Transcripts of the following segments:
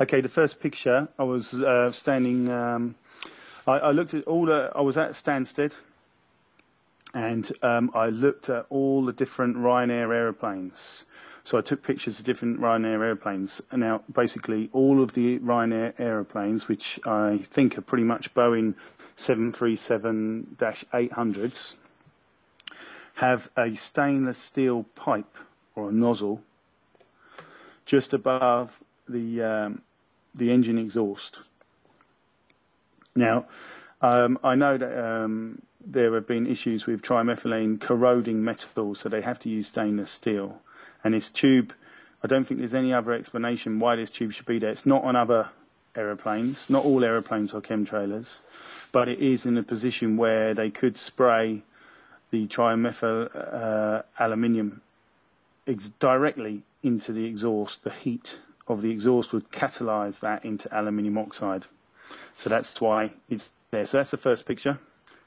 Okay, the first picture, I was standing, I looked at I was at Stansted, and I looked at all the different Ryanair aeroplanes. So I took pictures of different Ryanair aeroplanes. And now, basically, all of the Ryanair aeroplanes, which I think are pretty much Boeing 737-800s, have a stainless steel pipe or a nozzle just above the engine exhaust. Now, I know that there have been issues with trimethylene corroding metal, so they have to use stainless steel. And this tube, I don't think there's any other explanation why this tube should be there. It's not on other aeroplanes. Not all aeroplanes are chemtrailers, but it is in a position where they could spray the trimethyl aluminium directly into the exhaust. The heat of the exhaust would catalyse that into aluminium oxide. So that's why it's there. So that's the first picture,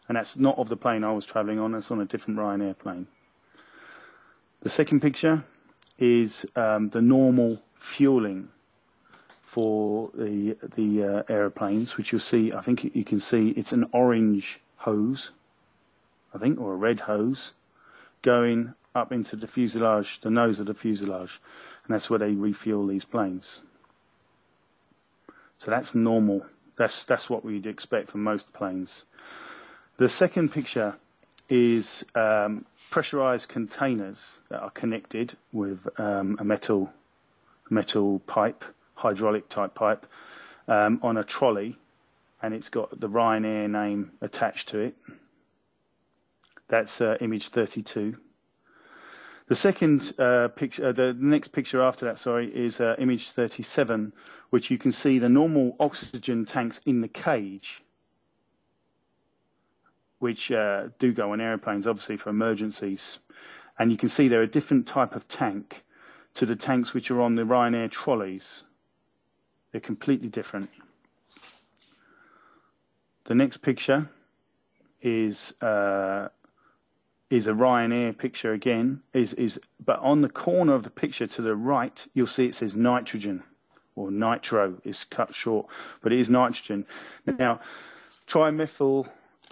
and that's not of the plane I was travelling on. That's on a different Ryanair plane. The second picture is the normal fueling for the aeroplanes, which you'll see. I think you can see it's an orange hose, I think, or a red hose, going up into the fuselage, the nose of the fuselage, and that's where they refuel these planes. So that's normal. That's what we'd expect from most planes. The second picture is pressurized containers that are connected with a metal pipe, hydraulic type pipe, on a trolley, and it's got the Ryanair name attached to it. That's image 32. The second picture, the next picture after that, sorry, is image 37, which you can see the normal oxygen tanks in the cage, which do go on airplanes, obviously for emergencies. And you can see they're a different type of tank to the tanks which are on the Ryanair trolleys. They're completely different. The next picture is a Ryanair picture again, but on the corner of the picture to the right, you'll see it says nitrogen, or nitro is cut short, but it is nitrogen. Now, trimethyl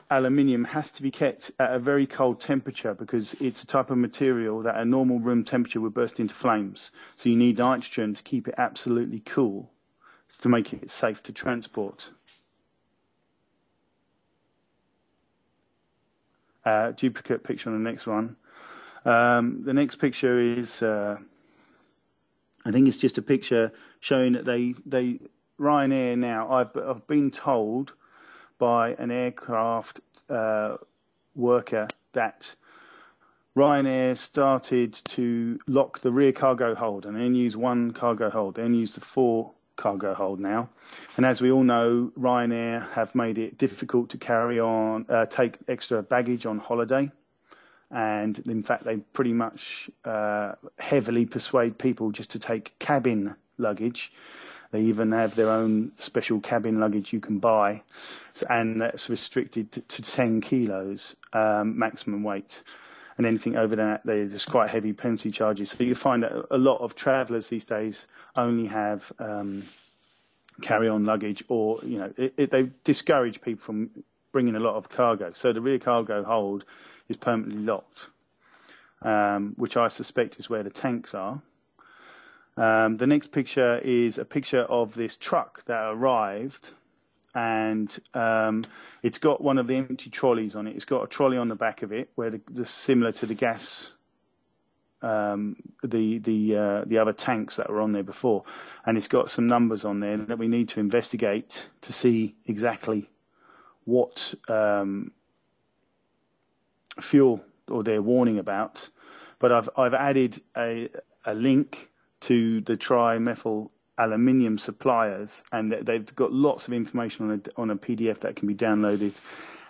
aluminium has to be kept at a very cold temperature because it's a type of material that at normal room temperature would burst into flames. So you need nitrogen to keep it absolutely cool to make it safe to transport. Duplicate picture on the next one. The next picture is, I think it's just a picture showing that Ryanair now, I've been told by an aircraft worker that Ryanair started to lock the rear cargo hold and then use one cargo hold, then use the 4 cargo hold now. And as we all know, Ryanair have made it difficult to carry on, take extra baggage on holiday. And in fact, they pretty much heavily persuade people just to take cabin luggage. They even have their own special cabin luggage you can buy, and that's restricted to 10 kilos maximum weight. And anything over that, there's quite heavy penalty charges. So you find that a lot of travellers these days only have carry-on luggage, or they discourage people from bringing a lot of cargo. So the rear cargo hold is permanently locked, which I suspect is where the tanks are. The next picture is a picture of this truck that arrived, and it's got one of the empty trolleys on it. It's got a trolley on the back of it, where the similar to the gas, the other tanks that were on there before, and it's got some numbers on there that we need to investigate to see exactly what fuel or they're warning about. But I've added a link to the trimethyl aluminium suppliers, and they've got lots of information on a PDF that can be downloaded.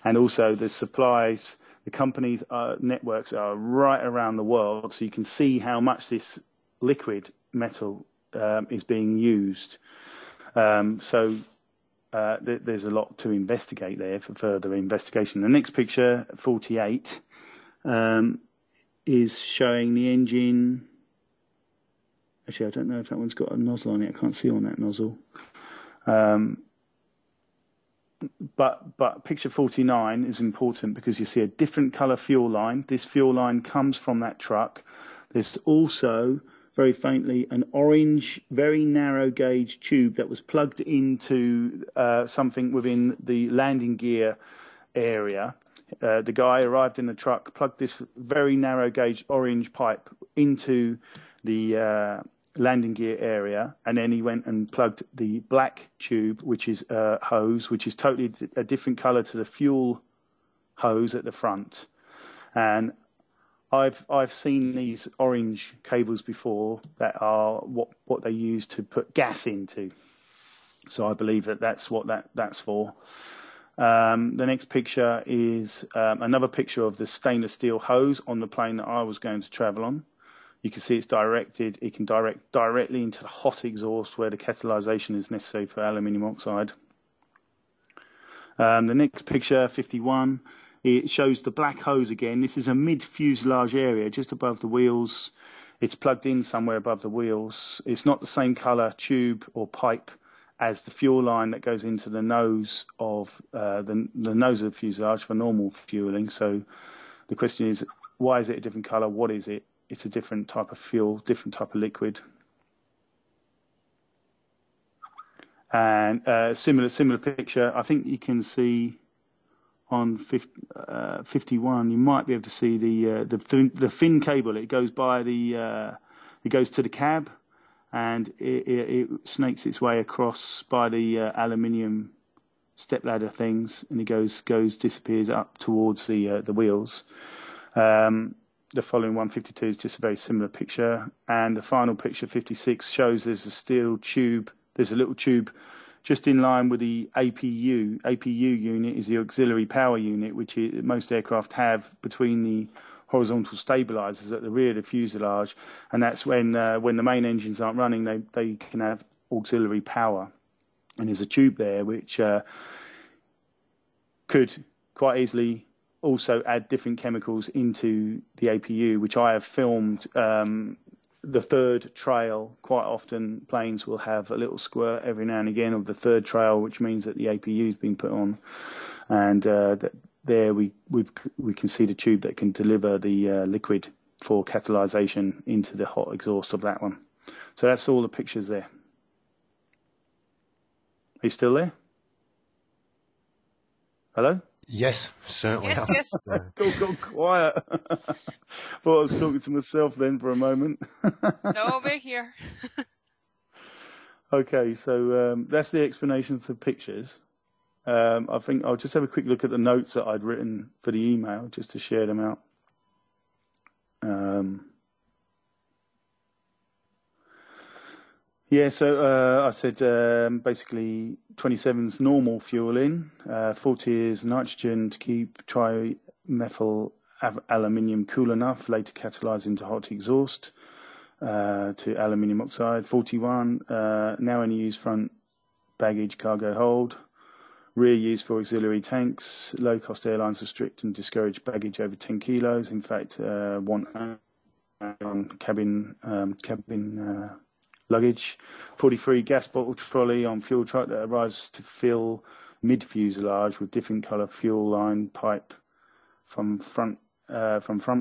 And also the supplies, the companies' networks are right around the world, so you can see how much this liquid metal is being used. So there's a lot to investigate there for further investigation. The next picture, 48, is showing the engine. Actually, I don't know if that one's got a nozzle on it. I can't see on that nozzle. But picture 49 is important because you see a different colour fuel line. This fuel line comes from that truck. There's also, very faintly, an orange, very narrow gauge tube that was plugged into something within the landing gear area. The guy arrived in the truck, plugged this very narrow gauge orange pipe into the landing gear area, and then he went and plugged the black tube, which is a hose, which is totally a different color to the fuel hose at the front. And I've seen these orange cables before that are what they use to put gas into. So I believe that's what that's for. The next picture is another picture of the stainless steel hose on the plane that I was going to travel on. You can see it's directed. It can direct directly into the hot exhaust where the catalyzation is necessary for aluminium oxide. The next picture, 51, it shows the black hose again. This is a mid-fuselage area just above the wheels. It's plugged in somewhere above the wheels. It's not the same color tube or pipe as the fuel line that goes into the nose of the nose of the fuselage for normal fueling. So the question is, why is it a different color? What is it? It's a different type of fuel, different type of liquid. And similar picture. I think you can see on 51. You might be able to see the fin cable. It goes by it goes to the cab, and it snakes its way across by the aluminium stepladder things, and it disappears up towards the wheels. The following 152 is just a very similar picture, and the final picture 56 shows there's a steel tube. There's a little tube just in line with the APU. APU unit is the auxiliary power unit, which most aircraft have between the horizontal stabilizers at the rear of the fuselage, and that's when the main engines aren't running, they can have auxiliary power. And there's a tube there which could quite easily also add different chemicals into the APU, which I have filmed. The third trail, quite often planes will have a little squirt every now and again of the third trail, which means that the APU has been put on, and there we can see the tube that can deliver the liquid for catalyzation into the hot exhaust of that one. So that's all the pictures there. Are you still there? Hello? Yes, certainly. Yes. Go quiet. Thought I was talking to myself then for a moment. No, we're here. Okay, so that's the explanation for the pictures. I think I'll just have a quick look at the notes that I'd written for the email just to share them out. Yeah, so I said basically 27's normal fueling, 40 is nitrogen to keep trimethyl aluminium cool enough, later catalyze into hot exhaust to aluminium oxide. 41, now only use front baggage cargo hold. Rear used for auxiliary tanks. Low-cost airlines restrict and discourage baggage over 10 kilos. In fact, want on cabin luggage. 43, gas bottle trolley on fuel truck that arrives to fill mid-fuselage with different colour fuel line pipe from front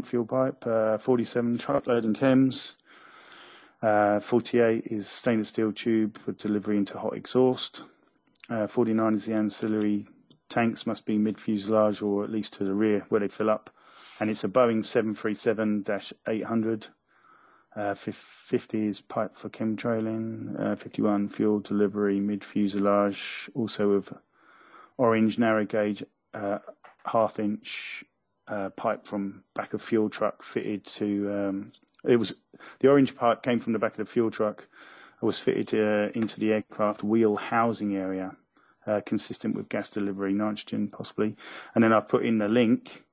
fuel pipe. 47, truck loading chems. 48 is stainless steel tube for delivery into hot exhaust. 49 is the ancillary tanks must be mid-fuselage or at least to the rear where they fill up. And it's a Boeing 737-800. 50 is pipe for chemtrailing. 51, fuel delivery mid-fuselage, also with orange narrow gauge half-inch pipe from back of fuel truck fitted to. The orange pipe came from the back of the fuel truck. It was fitted into the aircraft wheel housing area, consistent with gas delivery, nitrogen possibly. And then I've put in the link,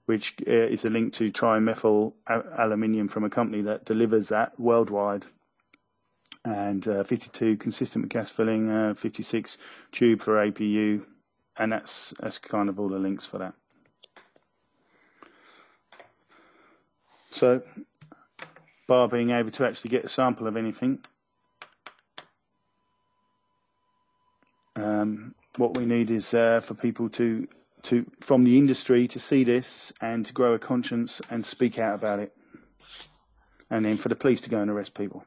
which is a link to trimethyl aluminium from a company that delivers that worldwide. And 52, consistent with gas filling. 56, tube for APU. And that's kind of all the links for that. So, bar being able to actually get a sample of anything, What we need is for people to from the industry to see this and to grow a conscience and speak out about it, and then for the police to go and arrest people.